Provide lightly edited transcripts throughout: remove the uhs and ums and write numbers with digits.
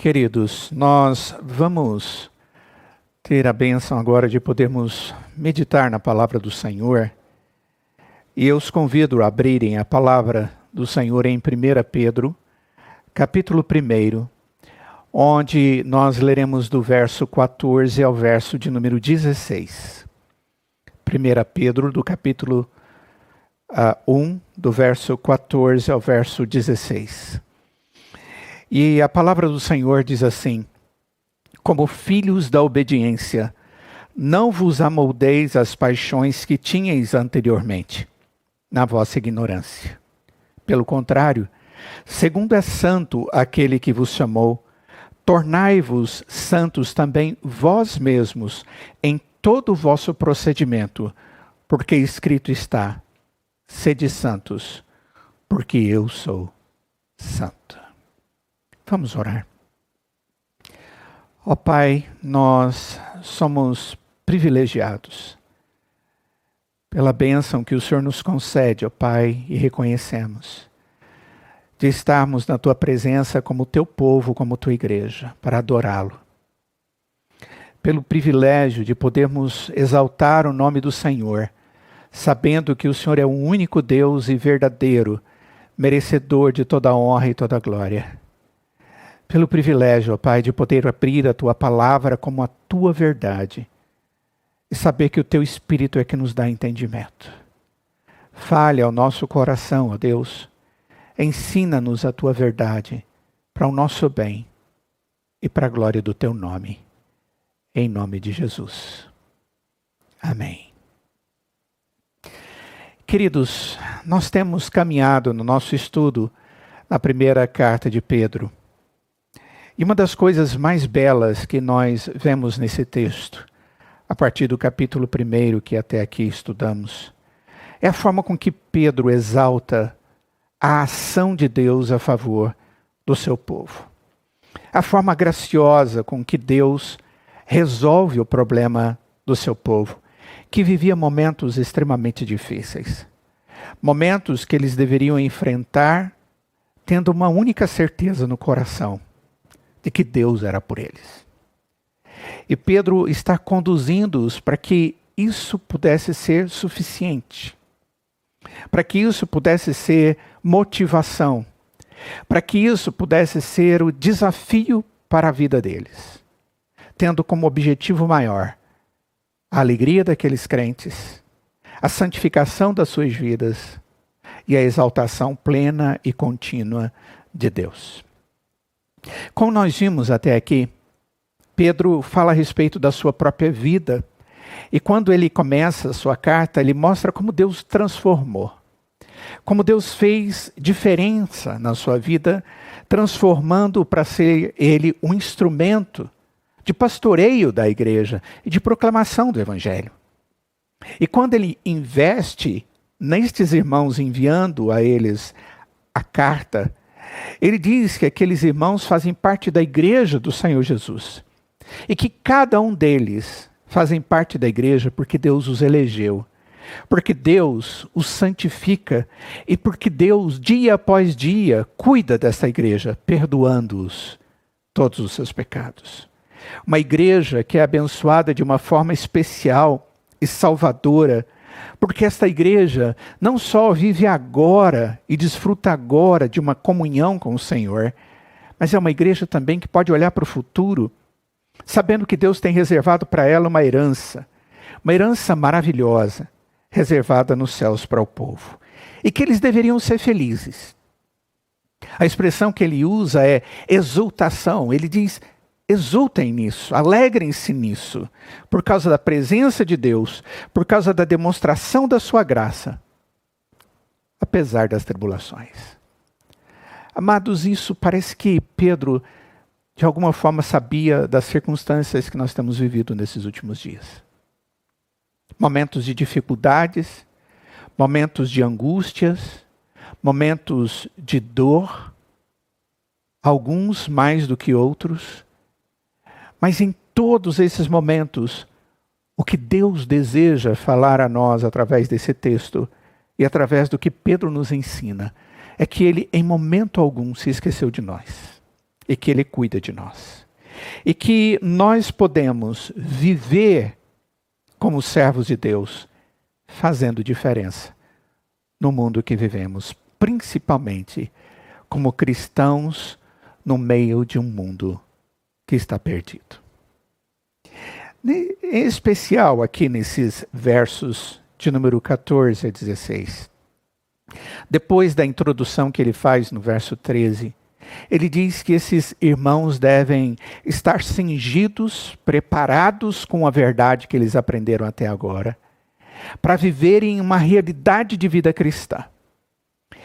Queridos, nós vamos ter a bênção agora de podermos meditar na palavra do Senhor. E eu os convido a abrirem a palavra do Senhor em 1 Pedro, capítulo 1, onde nós leremos do verso 14 ao verso de número 16. 1 Pedro, do capítulo 1, do verso 14 ao verso 16. E a palavra do Senhor diz assim: como filhos da obediência, não vos amoldeis às paixões que tinhais anteriormente, na vossa ignorância. Pelo contrário, segundo é santo aquele que vos chamou, tornai-vos santos também vós mesmos em todo o vosso procedimento, porque escrito está: sede santos, porque eu sou santo. Vamos orar. Ó Pai, nós somos privilegiados pela bênção que o Senhor nos concede, ó Pai, e reconhecemos, de estarmos na Tua presença como Teu povo, como Tua igreja, para adorá-lo. Pelo privilégio de podermos exaltar o nome do Senhor, sabendo que o Senhor é o único Deus e verdadeiro, merecedor de toda a honra e toda a glória. Pelo privilégio, ó Pai, de poder abrir a Tua palavra como a Tua verdade e saber que o Teu Espírito é que nos dá entendimento. Fale ao nosso coração, ó Deus, ensina-nos a Tua verdade para o nosso bem e para a glória do Teu nome, em nome de Jesus. Amém. Queridos, nós temos caminhado no nosso estudo na primeira carta de Pedro. E uma das coisas mais belas que nós vemos nesse texto, a partir do capítulo 1 que até aqui estudamos, é a forma com que Pedro exalta a ação de Deus a favor do seu povo. A forma graciosa com que Deus resolve o problema do seu povo, que vivia momentos extremamente difíceis. Momentos que eles deveriam enfrentar tendo uma única certeza no coração, de que Deus era por eles. E Pedro está conduzindo-os para que isso pudesse ser suficiente, para que isso pudesse ser motivação, para que isso pudesse ser o desafio para a vida deles, tendo como objetivo maior a alegria daqueles crentes, a santificação das suas vidas e a exaltação plena e contínua de Deus. Como nós vimos até aqui, Pedro fala a respeito da sua própria vida. E quando ele começa a sua carta, ele mostra como Deus transformou. Como Deus fez diferença na sua vida, transformando para ser ele um instrumento de pastoreio da igreja e de proclamação do evangelho. E quando ele investe nestes irmãos, enviando a eles a carta, ele diz que aqueles irmãos fazem parte da igreja do Senhor Jesus. E que cada um deles fazem parte da igreja porque Deus os elegeu. Porque Deus os santifica. E porque Deus, dia após dia, cuida dessa igreja, perdoando-os todos os seus pecados. Uma igreja que é abençoada de uma forma especial e salvadora, porque esta igreja não só vive agora e desfruta agora de uma comunhão com o Senhor, mas é uma igreja também que pode olhar para o futuro, sabendo que Deus tem reservado para ela uma herança maravilhosa, reservada nos céus para o povo. E que eles deveriam ser felizes. A expressão que ele usa é exultação. Ele diz: exultem nisso, alegrem-se nisso, por causa da presença de Deus, por causa da demonstração da sua graça, apesar das tribulações. Amados, isso parece que Pedro, de alguma forma, sabia das circunstâncias que nós temos vivido nesses últimos dias. Momentos de dificuldades, momentos de angústias, momentos de dor, alguns mais do que outros. Mas em todos esses momentos, o que Deus deseja falar a nós através desse texto e através do que Pedro nos ensina, é que ele em momento algum se esqueceu de nós. e que Ele cuida de nós. E que nós podemos viver como servos de Deus, fazendo diferença no mundo que vivemos, principalmente como cristãos no meio de um mundo que está perdido. Em especial aqui nesses versos de número 14 a 16. Depois da introdução que ele faz no verso 13, ele diz que esses irmãos devem estar cingidos, preparados com a verdade que eles aprenderam até agora, para viverem uma realidade de vida cristã.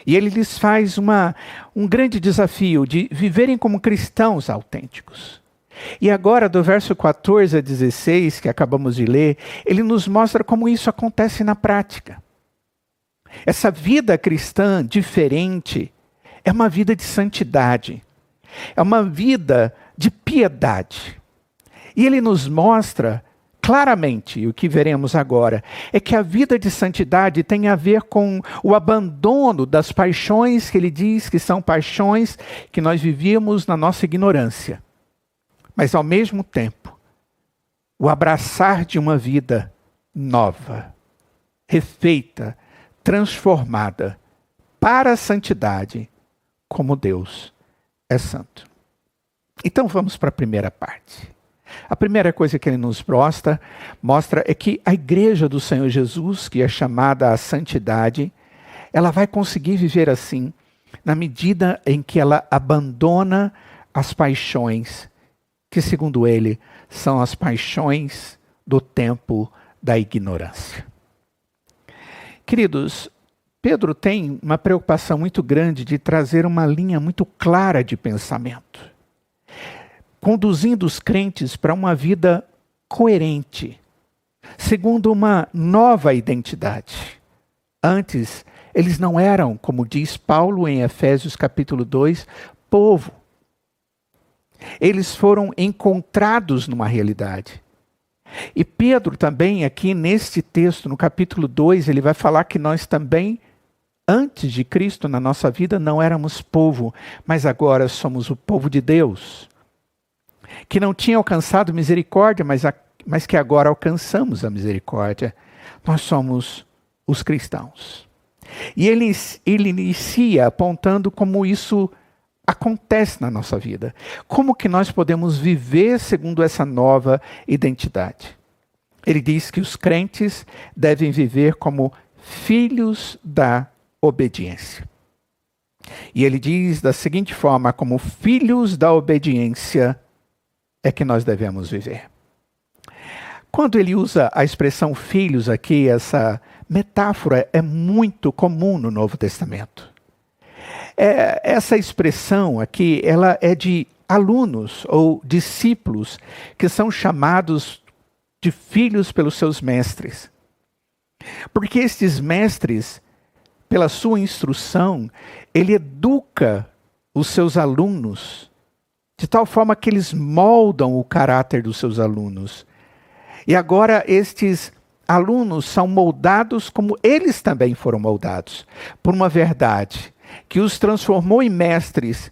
E ele lhes faz um grande desafio de viverem como cristãos autênticos. E agora, do verso 14 a 16, que acabamos de ler, ele nos mostra como isso acontece na prática. Essa vida cristã diferente é uma vida de santidade, é uma vida de piedade. E ele nos mostra claramente, o que veremos agora, é que a vida de santidade tem a ver com o abandono das paixões que ele diz que são paixões que nós vivíamos na nossa ignorância. Mas ao mesmo tempo, o abraçar de uma vida nova, refeita, transformada para a santidade, como Deus é santo. Então vamos para a primeira parte. A primeira coisa que ele nos mostra é que a igreja do Senhor Jesus, que é chamada à santidade, ela vai conseguir viver assim, na medida em que ela abandona as paixões, que segundo ele, são as paixões do tempo da ignorância. Queridos, Pedro tem uma preocupação muito grande de trazer uma linha muito clara de pensamento, conduzindo os crentes para uma vida coerente, segundo uma nova identidade. Antes, eles não eram, como diz Paulo em Efésios capítulo 2, povo. Eles foram encontrados numa realidade. E Pedro também, aqui neste texto, no capítulo 2, ele vai falar que nós também, antes de Cristo na nossa vida, não éramos povo, mas agora somos o povo de Deus, que não tinha alcançado misericórdia, mas que agora alcançamos a misericórdia. Nós somos os cristãos. E ele inicia apontando como isso acontece na nossa vida. Como que nós podemos viver segundo essa nova identidade? Ele diz que os crentes devem viver como filhos da obediência. E ele diz da seguinte forma, como filhos da obediência é que nós devemos viver. Quando ele usa a expressão filhos aqui, essa metáfora é muito comum no Novo Testamento. Essa expressão aqui, ela é de alunos ou discípulos que são chamados de filhos pelos seus mestres. Porque estes mestres, pela sua instrução, ele educa os seus alunos de tal forma que eles moldam o caráter dos seus alunos. E agora estes alunos são moldados como eles também foram moldados, por uma verdade que os transformou em mestres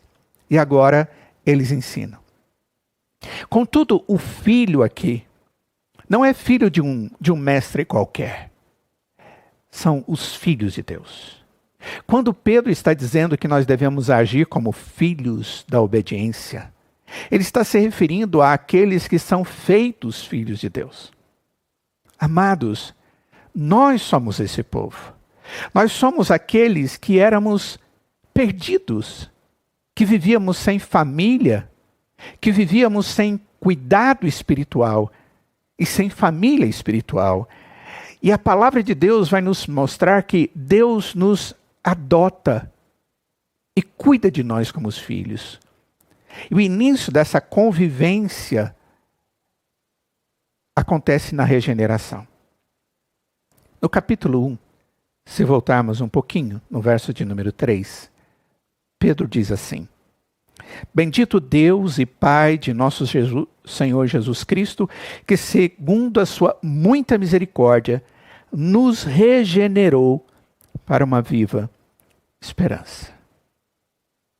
e agora eles ensinam. Contudo, o filho aqui não é filho de um mestre qualquer. São os filhos de Deus. Quando Pedro está dizendo que nós devemos agir como filhos da obediência, ele está se referindo àqueles que são feitos filhos de Deus. Amados, nós somos esse povo. Nós somos aqueles que éramos perdidos, que vivíamos sem família, que vivíamos sem cuidado espiritual e sem família espiritual. E a palavra de Deus vai nos mostrar que Deus nos adota e cuida de nós como os filhos. E o início dessa convivência acontece na regeneração. No capítulo 1, se voltarmos um pouquinho, no verso de número 3, Pedro diz assim: Bendito Deus e Pai de nosso Senhor Jesus Cristo, que segundo a sua muita misericórdia, nos regenerou para uma viva esperança.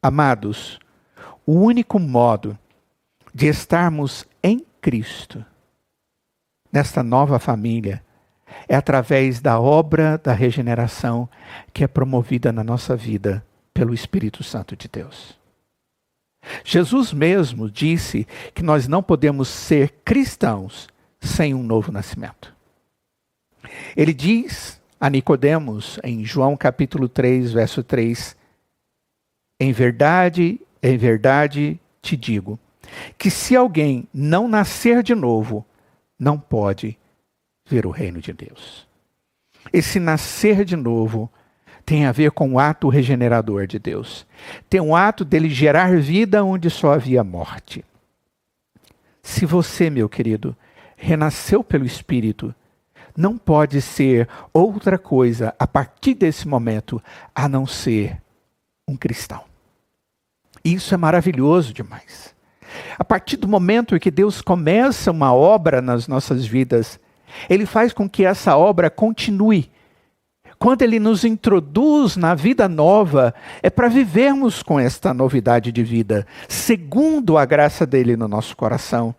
Amados, o único modo de estarmos em Cristo, nesta nova família, é através da obra da regeneração que é promovida na nossa vida pelo Espírito Santo de Deus. Jesus mesmo disse que nós não podemos ser cristãos sem um novo nascimento. Ele diz a Nicodemos, em João capítulo 3, verso 3, em verdade te digo, que se alguém não nascer de novo, não pode ver o reino de Deus. Esse nascer de novo tem a ver com o ato regenerador de Deus. Tem um ato dele gerar vida onde só havia morte. Se você, meu querido, renasceu pelo Espírito, não pode ser outra coisa a partir desse momento a não ser um cristão. Isso é maravilhoso demais. A partir do momento em que Deus começa uma obra nas nossas vidas, Ele faz com que essa obra continue. Quando Ele nos introduz na vida nova, é para vivermos com esta novidade de vida, segundo a graça dEle no nosso coração.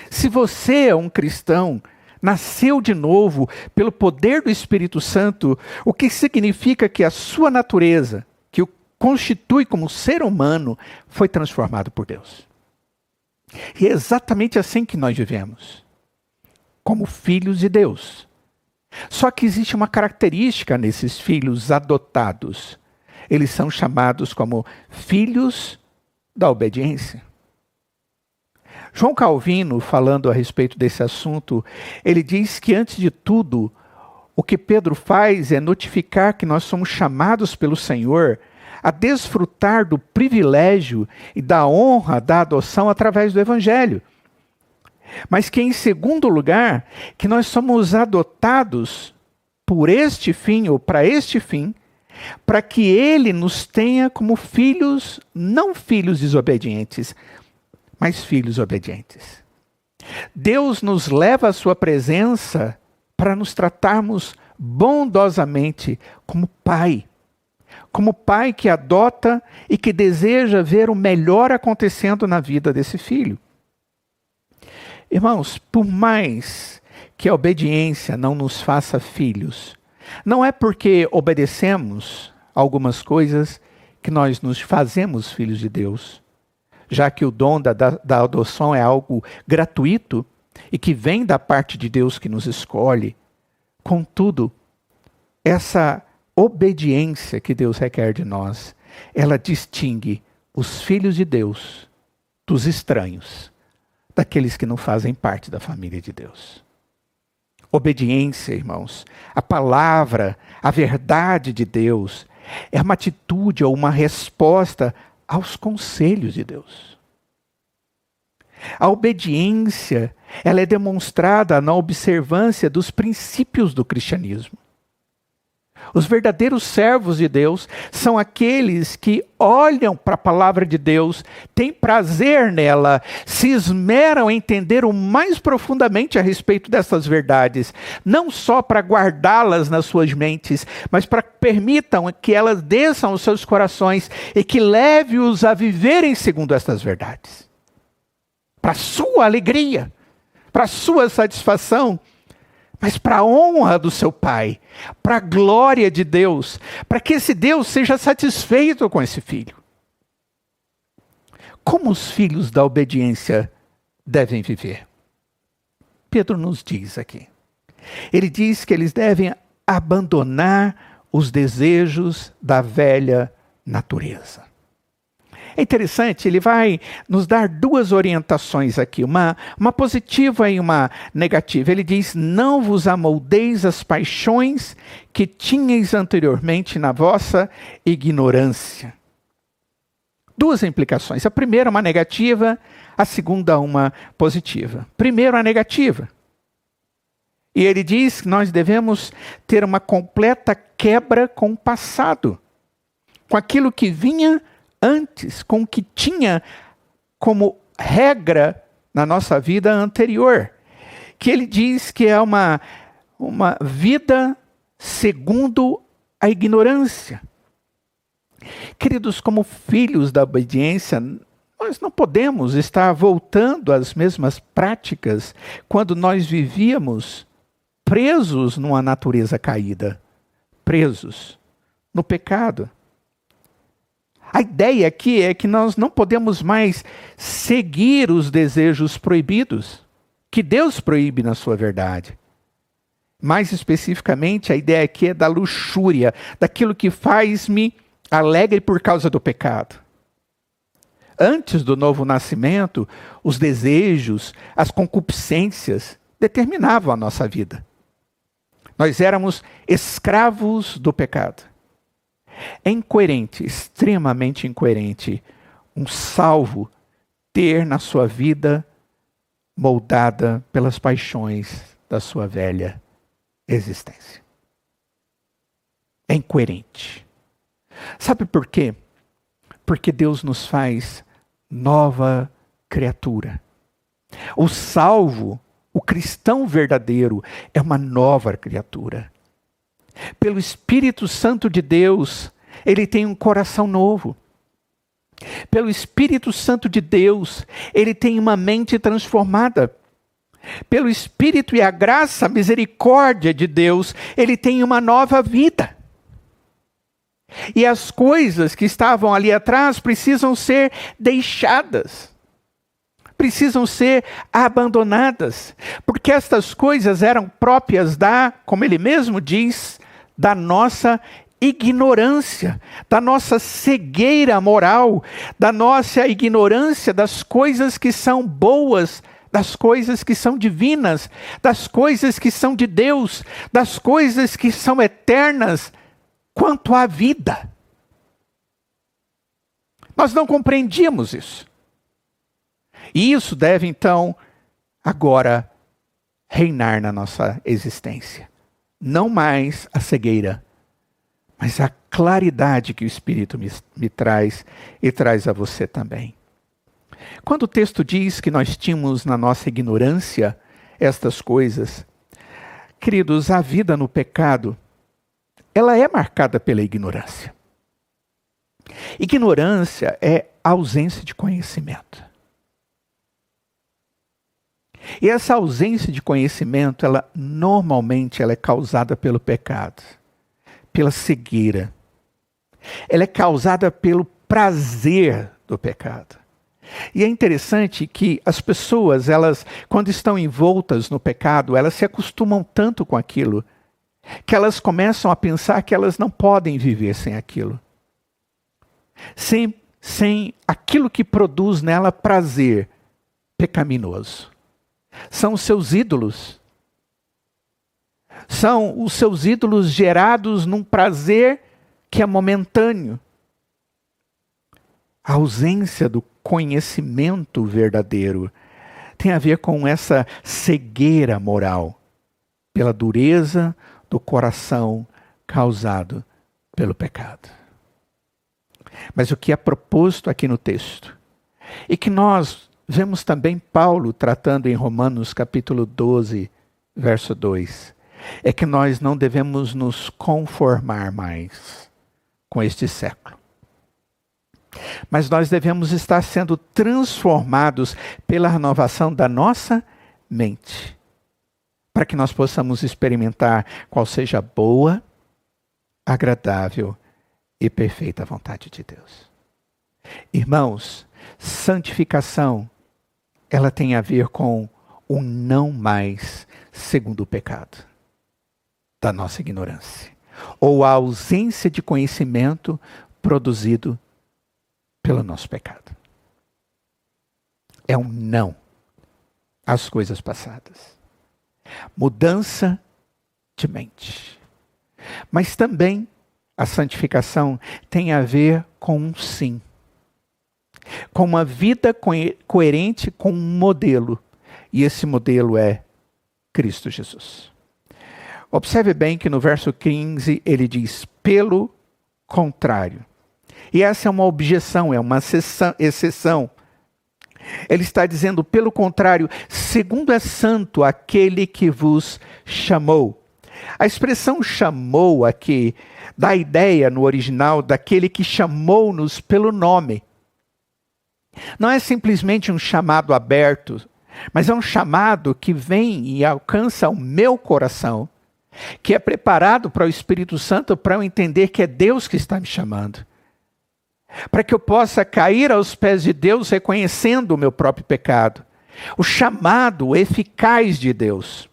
Se você é um cristão, nasceu de novo pelo poder do Espírito Santo, o que significa que a sua natureza, que o constitui como ser humano, foi transformado por Deus. E é exatamente assim que nós vivemos, como filhos de Deus. Só que existe uma característica nesses filhos adotados. Eles são chamados como filhos da obediência. João Calvino, falando a respeito desse assunto, ele diz que, antes de tudo, o que Pedro faz é notificar que nós somos chamados pelo Senhor a desfrutar do privilégio e da honra da adoção através do Evangelho. Mas que, em segundo lugar, que nós somos adotados por este fim, ou para este fim, para que Ele nos tenha como filhos, não filhos desobedientes, mas filhos obedientes. Deus nos leva à sua presença para nos tratarmos bondosamente como Pai que adota e que deseja ver o melhor acontecendo na vida desse filho. Irmãos, por mais que a obediência não nos faça filhos, não é porque obedecemos algumas coisas que nós nos fazemos filhos de Deus, já que o dom da adoção é algo gratuito e que vem da parte de Deus que nos escolhe. Contudo, essa obediência que Deus requer de nós, ela distingue os filhos de Deus dos estranhos, daqueles que não fazem parte da família de Deus. Obediência, irmãos, a palavra, a verdade de Deus, é uma atitude ou uma resposta aos conselhos de Deus. A obediência, ela é demonstrada na observância dos princípios do cristianismo. Os verdadeiros servos de Deus são aqueles que olham para a palavra de Deus, têm prazer nela, se esmeram em entender o mais profundamente a respeito dessas verdades, não só para guardá-las nas suas mentes, mas para que permitam que elas desçam aos seus corações e que leve-os a viverem segundo essas verdades. Para a sua alegria, para a sua satisfação, mas para a honra do seu Pai, para a glória de Deus, para que esse Deus seja satisfeito com esse filho. Como os filhos da obediência devem viver? Pedro nos diz aqui. Ele diz que eles devem abandonar os desejos da velha natureza. É interessante, ele vai nos dar duas orientações aqui, uma positiva e uma negativa. Ele diz: não vos amoldeis as paixões que tinhais anteriormente na vossa ignorância. Duas implicações. A primeira uma negativa, a segunda uma positiva. Primeiro a negativa. E ele diz que nós devemos ter uma completa quebra com o passado, com aquilo que vinha antes, com o que tinha como regra na nossa vida anterior, que ele diz que é uma vida segundo a ignorância. Queridos, como filhos da obediência, Nós não podemos estar voltando às mesmas práticas quando nós vivíamos presos numa natureza caída, presos no pecado. A ideia aqui é que nós não podemos mais seguir os desejos proibidos, que Deus proíbe na sua verdade. Mais especificamente, a ideia aqui é da luxúria, daquilo que faz-me alegre por causa do pecado. Antes do novo nascimento, os desejos, as concupiscências determinavam a nossa vida. Nós éramos escravos do pecado. É incoerente, extremamente incoerente, um salvo ter na sua vida moldada pelas paixões da sua velha existência. É incoerente. Sabe por quê? Porque Deus nos faz nova criatura. O salvo, o cristão verdadeiro, é uma nova criatura. Pelo Espírito Santo de Deus, ele tem um coração novo. Pelo Espírito Santo de Deus, ele tem uma mente transformada. Pelo Espírito e a graça, a misericórdia de Deus, ele tem uma nova vida. E as coisas que estavam ali atrás precisam ser deixadas. Precisam ser abandonadas. Porque estas coisas eram próprias como ele mesmo diz, da nossa ignorância, da nossa cegueira moral, da nossa ignorância das coisas que são boas, das coisas que são divinas, das coisas que são de Deus, das coisas que são eternas, quanto à vida. Nós não compreendíamos isso. E isso deve, então, agora, reinar na nossa existência. Não mais a cegueira, mas a claridade que o Espírito me traz e traz a você também. Quando o texto diz que nós tínhamos na nossa ignorância estas coisas, queridos, a vida no pecado, ela é marcada pela ignorância. Ignorância é ausência de conhecimento. E essa ausência de conhecimento, normalmente ela é causada pelo pecado, pela cegueira. Ela é causada pelo prazer do pecado. E é interessante que as pessoas, quando estão envoltas no pecado, elas se acostumam tanto com aquilo, que elas começam a pensar que elas não podem viver sem aquilo. Sem aquilo que produz nela prazer pecaminoso. São os seus ídolos. São os seus ídolos gerados num prazer que é momentâneo. A ausência do conhecimento verdadeiro tem a ver com essa cegueira moral, pela dureza do coração causado pelo pecado. Mas o que é proposto aqui no texto, e que nós vemos também Paulo tratando em Romanos capítulo 12, verso 2, é que nós não devemos nos conformar mais com este século. Mas nós devemos estar sendo transformados pela renovação da nossa mente, para que nós possamos experimentar qual seja a boa, agradável e perfeita vontade de Deus. Irmãos, santificação, ela tem a ver com o não mais segundo o pecado da nossa ignorância, ou a ausência de conhecimento produzido pelo nosso pecado. É um não às coisas passadas. Mudança de mente. Mas também a santificação tem a ver com um sim. Com uma vida coerente com um modelo. E esse modelo é Cristo Jesus. Observe bem que no verso 15 ele diz, pelo contrário. E essa é uma objeção, é uma exceção. Ele está dizendo, pelo contrário, segundo é santo aquele que vos chamou. A expressão chamou aqui dá a ideia no original daquele que chamou-nos pelo nome. Não é simplesmente um chamado aberto, mas é um chamado que vem e alcança o meu coração, que é preparado para o Espírito Santo para eu entender que é Deus que está me chamando. Para que eu possa cair aos pés de Deus reconhecendo o meu próprio pecado. O chamado eficaz de Deus,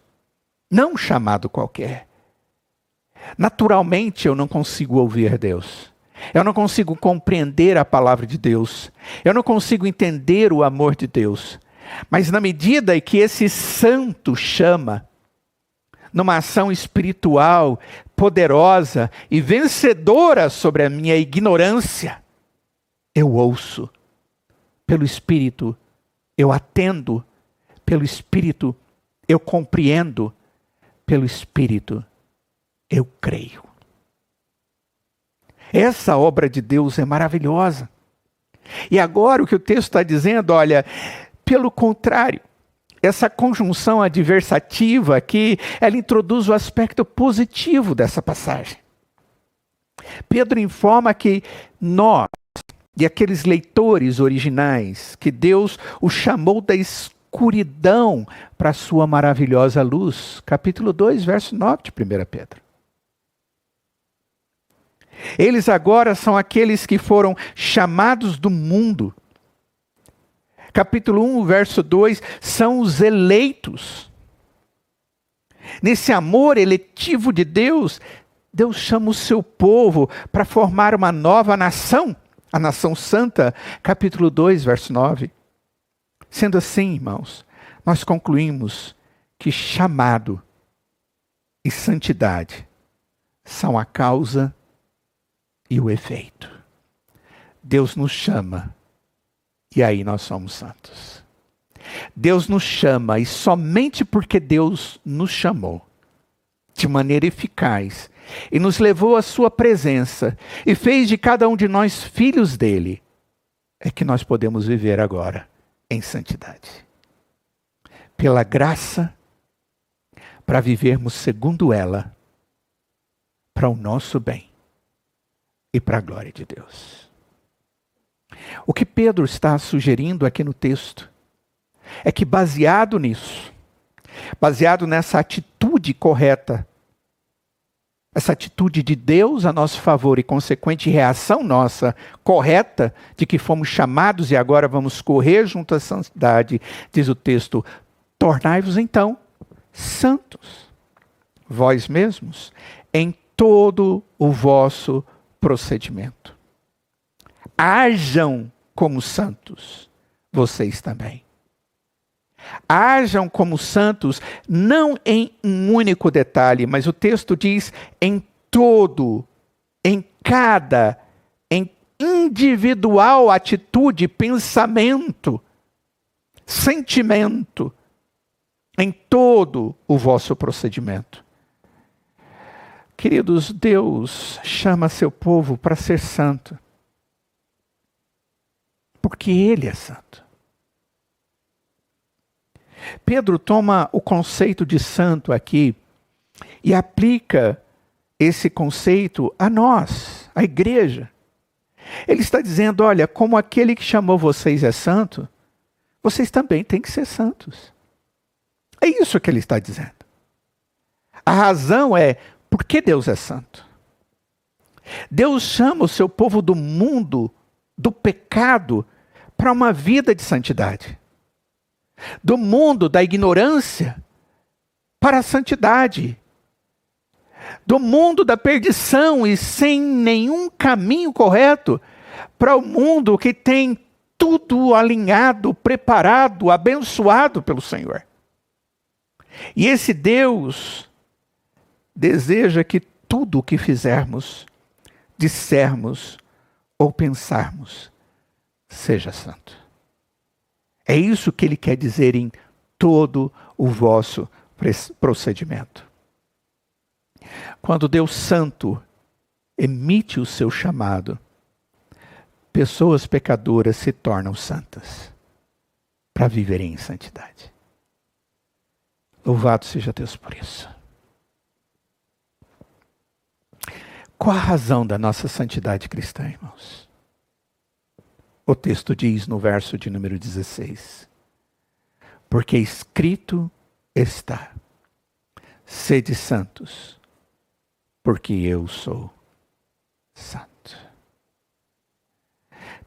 não um chamado qualquer. Naturalmente eu não consigo ouvir Deus. Eu não consigo compreender a palavra de Deus. Eu não consigo entender o amor de Deus. Mas na medida em que esse santo chama, numa ação espiritual, poderosa e vencedora sobre a minha ignorância, eu ouço. Pelo Espírito, eu atendo. Pelo Espírito, eu compreendo. Pelo Espírito, eu creio. Essa obra de Deus é maravilhosa. E agora o que o texto está dizendo, olha, pelo contrário, essa conjunção adversativa aqui, ela introduz o aspecto positivo dessa passagem. Pedro informa que nós, e aqueles leitores originais, que Deus os chamou da escuridão para a sua maravilhosa luz. Capítulo 2, verso 9 de 1 Pedro. Eles agora são aqueles que foram chamados do mundo. Capítulo 1, verso 2, são os eleitos. Nesse amor eletivo de Deus, Deus chama o seu povo para formar uma nova nação, a nação santa. Capítulo 2, verso 9. Sendo assim, irmãos, nós concluímos que chamado e santidade são a causa e o efeito. Deus nos chama e aí nós somos santos. Deus nos chama e somente porque Deus nos chamou de maneira eficaz e nos levou à sua presença e fez de cada um de nós filhos dele, é que nós podemos viver agora em santidade. Pela graça, para vivermos segundo ela, para o nosso bem e para a glória de Deus. O que Pedro está sugerindo aqui no texto é que baseado nisso, baseado nessa atitude correta, essa atitude de Deus a nosso favor e consequente reação nossa correta, de que fomos chamados e agora vamos correr junto à santidade, diz o texto, tornai-vos então santos, vós mesmos, em todo o vosso procedimento. Hajam como santos, vocês também. Hajam como santos, não em um único detalhe, mas o texto diz em todo, em cada, em individual atitude, pensamento, sentimento, em todo o vosso procedimento. Queridos, Deus chama seu povo para ser santo, porque Ele é santo. Pedro toma o conceito de santo aqui e aplica esse conceito a nós, a igreja. Ele está dizendo, olha, como aquele que chamou vocês é santo, vocês também têm que ser santos. É isso que ele está dizendo. A razão é, por que Deus é santo? Deus chama o seu povo do mundo, do pecado, para uma vida de santidade. Do mundo da ignorância para a santidade. Do mundo da perdição e sem nenhum caminho correto para o mundo que tem tudo alinhado, preparado, abençoado pelo Senhor. E esse Deus deseja que tudo o que fizermos, dissermos ou pensarmos seja santo. É isso que ele quer dizer em todo o vosso procedimento. Quando Deus Santo emite o seu chamado, pessoas pecadoras se tornam santas para viverem em santidade. Louvado seja Deus por isso. Qual a razão da nossa santidade cristã, irmãos? o texto diz no verso de número 16. Porque escrito está: sede santos, porque eu sou santo.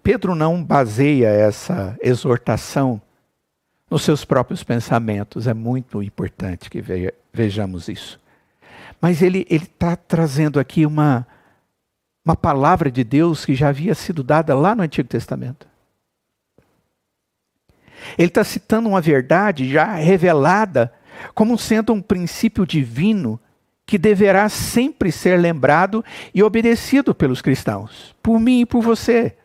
Pedro não baseia essa exortação nos seus próprios pensamentos. É muito importante que vejamos isso. Mas ele está trazendo aqui uma palavra de Deus que já havia sido dada lá no Antigo Testamento. Ele está citando uma verdade já revelada como sendo um princípio divino que deverá sempre ser lembrado e obedecido pelos cristãos, por mim e por você.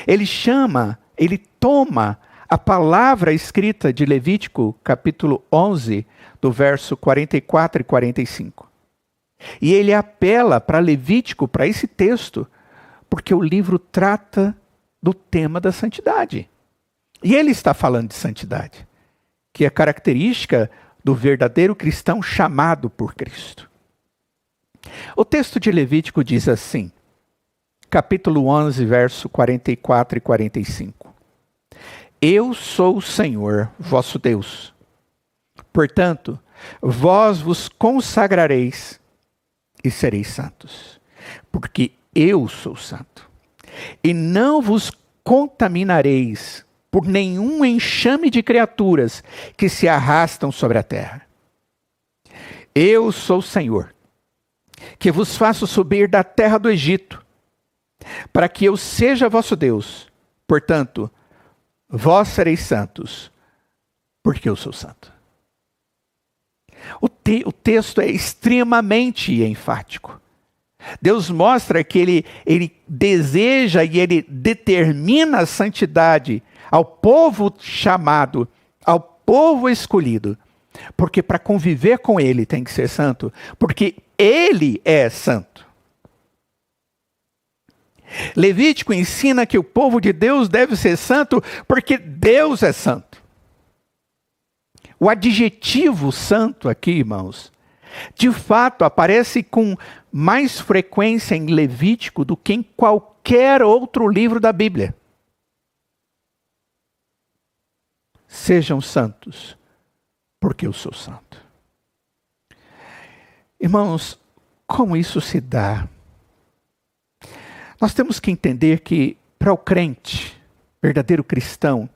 Ele toma a palavra escrita de Levítico, capítulo 11, do verso 44 e 45. E ele apela para Levítico, para esse texto, porque o livro trata do tema da santidade. E ele está falando de santidade, que é característica do verdadeiro cristão chamado por Cristo. O texto de Levítico diz assim, capítulo 11, verso 44 e 45. Eu sou o Senhor, vosso Deus. Portanto, vós vos consagrareis e sereis santos, porque eu sou santo. E não vos contaminareis por nenhum enxame de criaturas que se arrastam sobre a terra. Eu sou o Senhor, que vos faço subir da terra do Egito, para que eu seja vosso Deus. Portanto, vós sereis santos, porque eu sou santo. O texto é extremamente enfático. Deus mostra que ele deseja e ele determina a santidade ao povo chamado, ao povo escolhido. Porque para conviver com ele tem que ser santo, porque ele é santo. Levítico ensina que o povo de Deus deve ser santo porque Deus é santo. O adjetivo santo aqui, irmãos, de fato aparece com mais frequência em Levítico do que em qualquer outro livro da Bíblia. Sejam santos, porque eu sou santo. Irmãos, como isso se dá? Nós temos que entender que, para o crente, verdadeiro cristão,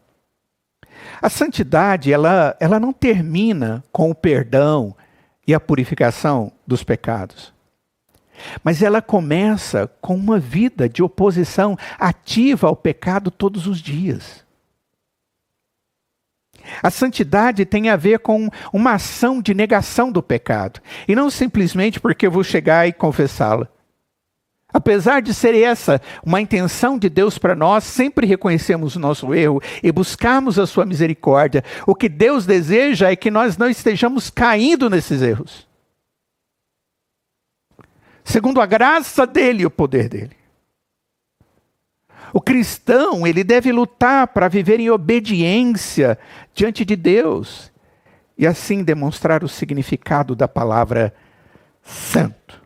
a santidade ela não termina com o perdão e a purificação dos pecados. Mas ela começa com uma vida de oposição ativa ao pecado todos os dias. A santidade tem a ver com uma ação de negação do pecado, e não simplesmente porque eu vou chegar e confessá-la. Apesar de ser essa uma intenção de Deus para nós, sempre reconhecemos o nosso erro e buscarmos a sua misericórdia. O que Deus deseja é que nós não estejamos caindo nesses erros. Segundo a graça dele e o poder dele. O cristão, ele deve lutar para viver em obediência diante de Deus e assim demonstrar o significado da palavra santo.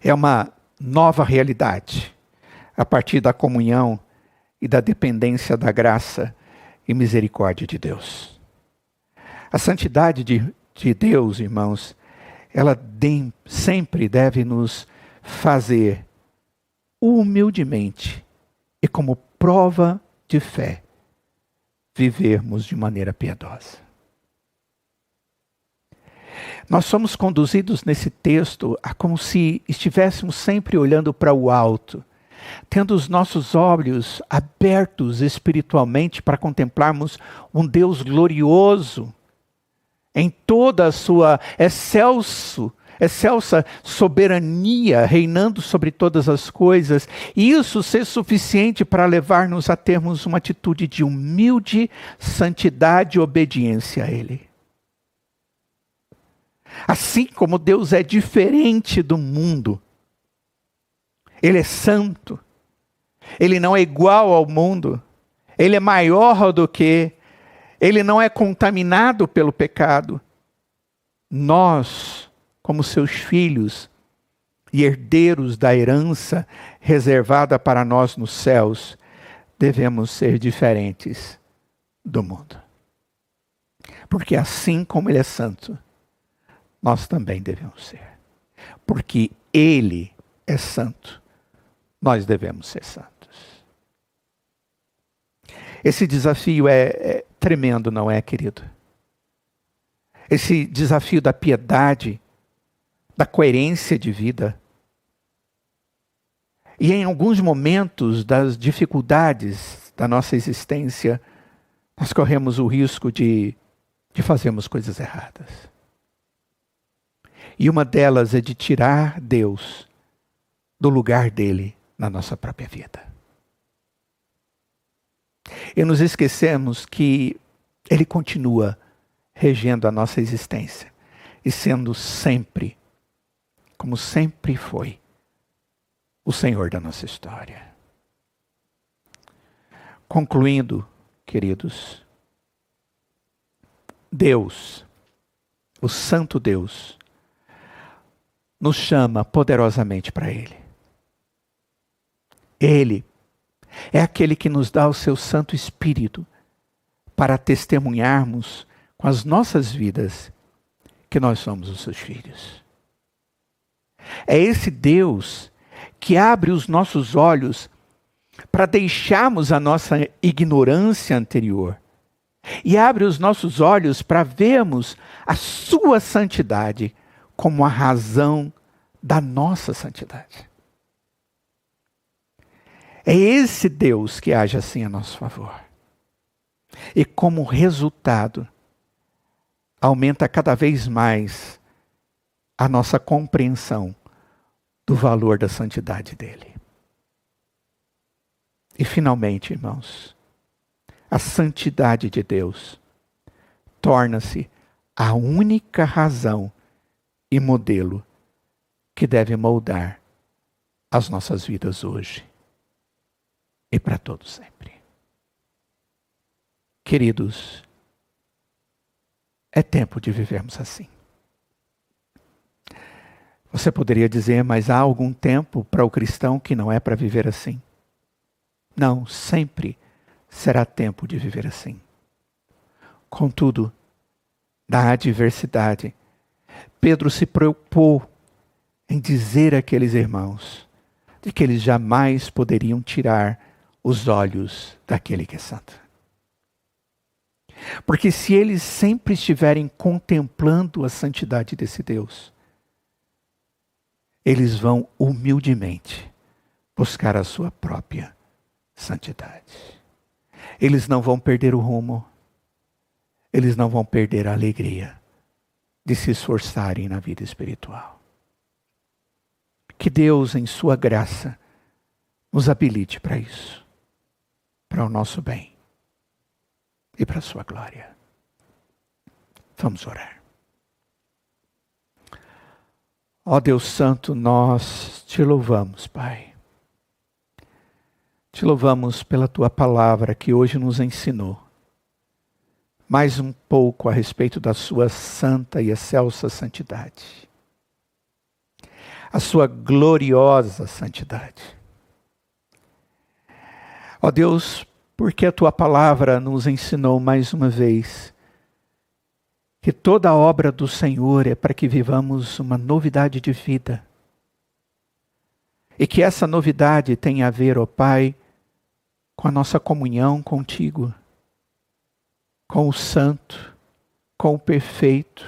É uma nova realidade a partir da comunhão e da dependência da graça e misericórdia de Deus. A santidade de Deus, irmãos, ela sempre deve nos fazer humildemente e como prova de fé vivermos de maneira piedosa. Nós somos conduzidos nesse texto a como se estivéssemos sempre olhando para o alto, tendo os nossos olhos abertos espiritualmente para contemplarmos um Deus glorioso em toda a sua excelsa soberania, reinando sobre todas as coisas, e isso ser suficiente para levar-nos a termos uma atitude de humilde santidade e obediência a Ele. Assim como Deus é diferente do mundo, Ele é santo, Ele não é igual ao mundo, Ele é maior do que, Ele não é contaminado pelo pecado. Nós, como seus filhos, e herdeiros da herança reservada para nós nos céus, devemos ser diferentes do mundo. Porque assim como Ele é santo, nós também devemos ser. Porque Ele é santo, nós devemos ser santos. Esse desafio é tremendo, não é, querido? Esse desafio da piedade, da coerência de vida. E em alguns momentos das dificuldades da nossa existência, nós corremos o risco de fazermos coisas erradas. E uma delas é de tirar Deus do lugar dele na nossa própria vida. E nos esquecemos que ele continua regendo a nossa existência e sendo sempre, como sempre foi, o Senhor da nossa história. Concluindo, queridos, Deus, o Santo Deus, nos chama poderosamente para Ele. Ele é aquele que nos dá o seu Santo Espírito para testemunharmos com as nossas vidas que nós somos os seus filhos. É esse Deus que abre os nossos olhos para deixarmos a nossa ignorância anterior e abre os nossos olhos para vermos a sua santidade como a razão da nossa santidade. É esse Deus que age assim a nosso favor. E como resultado, aumenta cada vez mais a nossa compreensão do valor da santidade dele. E finalmente, irmãos, a santidade de Deus torna-se a única razão e modelo que deve moldar as nossas vidas hoje e para todo sempre. Queridos, é tempo de vivermos assim. Você poderia dizer, mas há algum tempo para o cristão que não é para viver assim? Não, sempre será tempo de viver assim. Contudo, na adversidade, Pedro se preocupou em dizer àqueles irmãos de que eles jamais poderiam tirar os olhos daquele que é santo. Porque se eles sempre estiverem contemplando a santidade desse Deus, eles vão humildemente buscar a sua própria santidade. Eles não vão perder o rumo, eles não vão perder a alegria de se esforçarem na vida espiritual. Que Deus, em sua graça, nos habilite para isso, para o nosso bem e para a sua glória. Vamos orar. Ó Deus Santo, nós te louvamos, Pai. Te louvamos pela tua palavra que hoje nos ensinou mais um pouco a respeito da sua santa e excelsa santidade. A sua gloriosa santidade. Ó Deus, porque a tua palavra nos ensinou mais uma vez que toda a obra do Senhor é para que vivamos uma novidade de vida. E que essa novidade tem a ver, ó Pai, com a nossa comunhão contigo, com o santo, com o perfeito,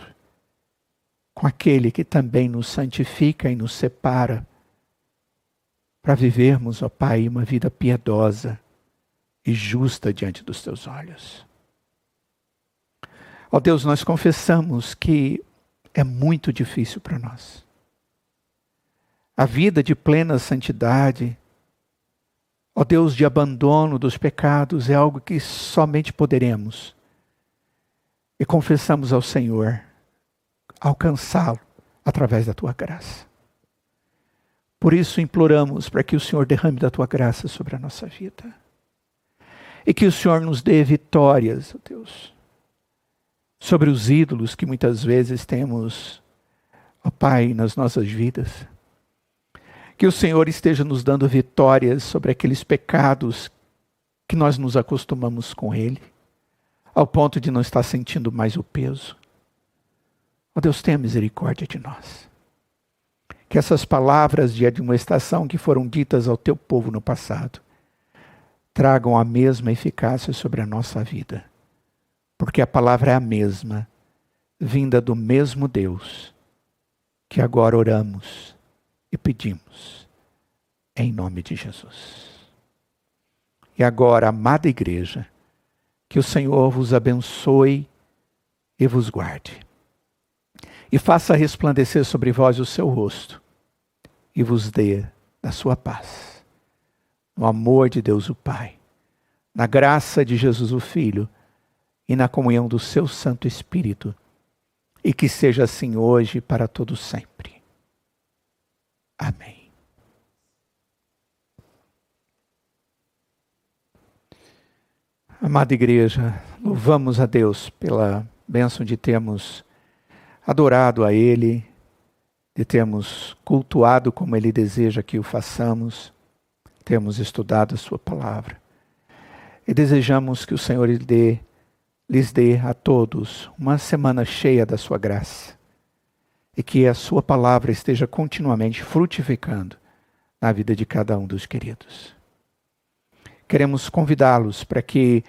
com aquele que também nos santifica e nos separa, para vivermos, ó Pai, uma vida piedosa e justa diante dos teus olhos. Ó Deus, nós confessamos que é muito difícil para nós. A vida de plena santidade, ó Deus, de abandono dos pecados, é algo que somente poderemos. E confessamos ao Senhor, alcançá-lo através da tua graça. Por isso imploramos para que o Senhor derrame da tua graça sobre a nossa vida. E que o Senhor nos dê vitórias, ó Deus, sobre os ídolos que muitas vezes temos, ó Pai, nas nossas vidas. Que o Senhor esteja nos dando vitórias sobre aqueles pecados que nós nos acostumamos com Ele, ao ponto de não estar sentindo mais o peso. Ó Deus, tenha misericórdia de nós. Que essas palavras de admoestação que foram ditas ao teu povo no passado tragam a mesma eficácia sobre a nossa vida. Porque a palavra é a mesma, vinda do mesmo Deus, que agora oramos e pedimos, em nome de Jesus. E agora, amada igreja, que o Senhor vos abençoe e vos guarde. E faça resplandecer sobre vós o seu rosto, e vos dê da sua paz. No amor de Deus o Pai, na graça de Jesus o Filho, e na comunhão do seu Santo Espírito, e que seja assim hoje e para todo sempre. Amém. Amada igreja, louvamos a Deus pela bênção de termos adorado a Ele, de termos cultuado como Ele deseja que o façamos, termos estudado a sua palavra. E desejamos que o Senhor lhes dê a todos uma semana cheia da sua graça, e que a sua palavra esteja continuamente frutificando na vida de cada um dos queridos. Queremos convidá-los para que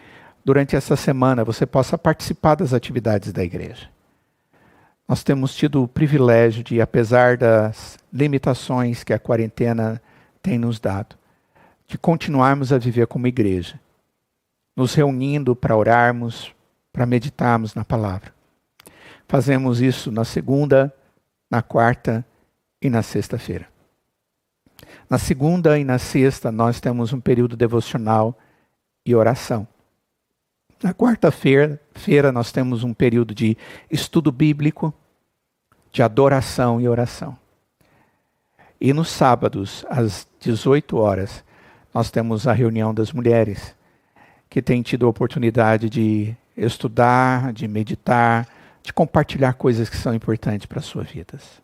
durante essa semana você possa participar das atividades da igreja. Nós temos tido o privilégio de, apesar das limitações que a quarentena tem nos dado, de continuarmos a viver como igreja, nos reunindo para orarmos, para meditarmos na palavra. Fazemos isso na segunda, na quarta e na sexta-feira. Na segunda e na sexta nós temos um período devocional e oração. Na quarta-feira nós temos um período de estudo bíblico, de adoração e oração. E nos sábados, às 18 horas, nós temos a reunião das mulheres, que têm tido a oportunidade de estudar, de meditar, de compartilhar coisas que são importantes para as suas vidas.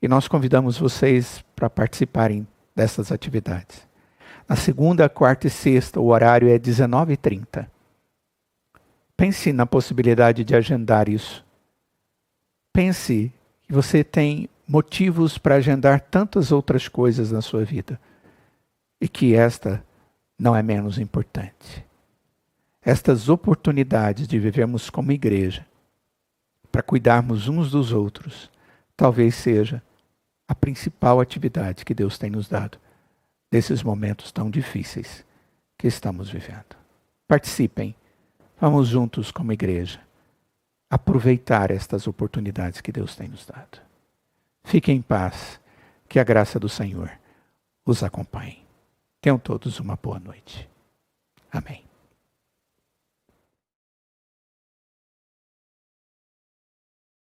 E nós convidamos vocês para participarem dessas atividades. Na segunda, quarta e sexta, o horário é 19h30. Pense na possibilidade de agendar isso. Pense que você tem motivos para agendar tantas outras coisas na sua vida e que esta não é menos importante. Estas oportunidades de vivermos como igreja, para cuidarmos uns dos outros, talvez seja a principal atividade que Deus tem nos dado nesses momentos tão difíceis que estamos vivendo. Participem, vamos juntos como igreja aproveitar estas oportunidades que Deus tem nos dado. Fiquem em paz, que a graça do Senhor os acompanhe. Tenham todos uma boa noite. Amém.